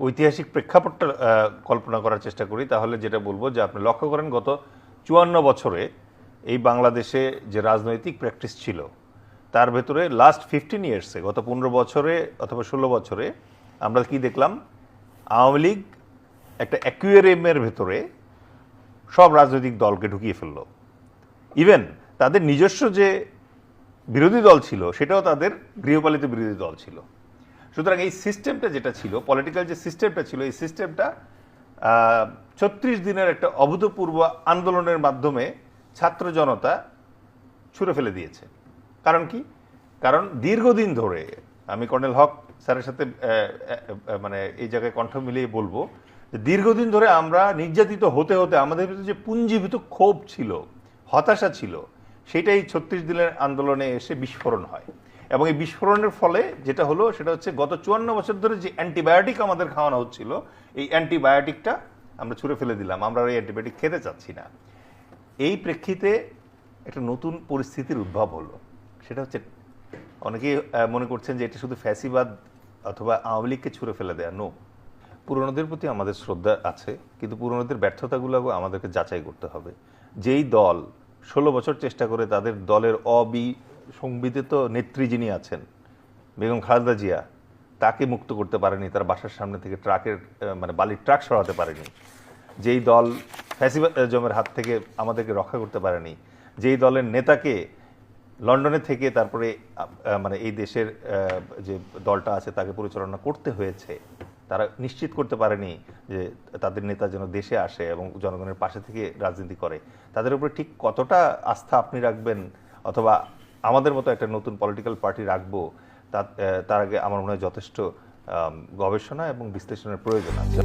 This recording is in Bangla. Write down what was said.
ঐতিহাসিক প্রেক্ষাপটটা কল্পনা করার চেষ্টা করি, তাহলে যেটা বলবো যে আপনি লক্ষ্য করেন গত ৫৪ বছরে এই বাংলাদেশে যে রাজনৈতিক প্র্যাকটিস ছিল তার ভেতরে লাস্ট 15 ইয়ার্সে, গত 15 বছরে অথবা 16 বছরে আমরা কি দেখলাম? আওয়ামী লীগ একটা অ্যাকুয়ারিয়ামের ভেতরে সব রাজনৈতিক দলকে ঢুকিয়ে ফেললো। ইভেন তাদের নিজস্ব যে বিরোধী দল ছিল সেটাও তাদের গৃহপালিত বিরোধী দল ছিল। সুতরাং এই সিস্টেমটা যেটা ছিল, পলিটিক্যাল যে সিস্টেমটা ছিল, এই সিস্টেমটা ৩৬ দিনের একটা অভূতপূর্ব আন্দোলনের মাধ্যমে ছাত্র জনতা ছুঁড়ে ফেলে দিয়েছে। কারণ কি? কারণ দীর্ঘদিন ধরে, আমি কর্নেল হক স্যারের সাথে মানে এই জায়গায় কণ্ঠ মিলিয়ে বলবো যে দীর্ঘদিন ধরে আমরা নির্যাতিত হতে হতে আমাদের ভিতরে যে পুঞ্জীভূত ক্ষোভ ছিল, হতাশা ছিল, সেটাই ৩৬ দিনের আন্দোলনে এসে বিস্ফোরণ হয়। এবং এই বিস্ফোরণের ফলে যেটা হলো সেটা হচ্ছে গত ৫৪ বছর ধরে যে অ্যান্টিবায়োটিক আমাদের খাওয়ানো হচ্ছিল, এই অ্যান্টিবায়োটিকটা আমরা ছুঁড়ে ফেলে দিলাম, আমরা এই অ্যান্টিবায়োটিক খেতে চাচ্ছি না। এই প্রেক্ষিতে একটা নতুন পরিস্থিতির উদ্ভব হলো। সেটা হচ্ছে অনেকেই মনে করছেন যে এটা শুধু ফ্যাসিবাদ অথবা আওয়ামী লীগকে ছুঁড়ে ফেলে দেয়া। নো, পুরনোদের প্রতি আমাদের শ্রদ্ধা আছে, কিন্তু পুরনোদের ব্যর্থতাগুলো আমাদেরকে যাচাই করতে হবে। যেই দল ১৬ বছর চেষ্টা করে তাদের দলের সংবিধিত নেত্রী যিনি আছেন বেগম খালেদা জিয়া, তাকে মুক্ত করতে পারেনি, তার বাসার সামনে থেকে ট্রাকের মানে বালির ট্রাক সরাতে পারেনি, যেই দল ফ্যাসিজমের হাত থেকে আমাদেরকে রক্ষা করতে পারেনি, যেই দলের নেতাকে লন্ডনে থেকে তারপরে মানে এই দেশের যে দলটা আছে তাকে পরিচালনা করতে হয়েছে, তারা নিশ্চিত করতে পারেনি যে তাদের নেতা যেন দেশে আসে এবং জনগণের পাশে থেকে রাজনীতি করে, তাদের উপরে ঠিক কতটা আস্থা আপনি রাখবেন অথবা আমাদের মতো একটা নতুন পলিটিক্যাল পার্টি রাখবো, তার আগে আমার মনে হয় যথেষ্ট গবেষণা এবং বিশ্লেষণের প্রয়োজন আছে।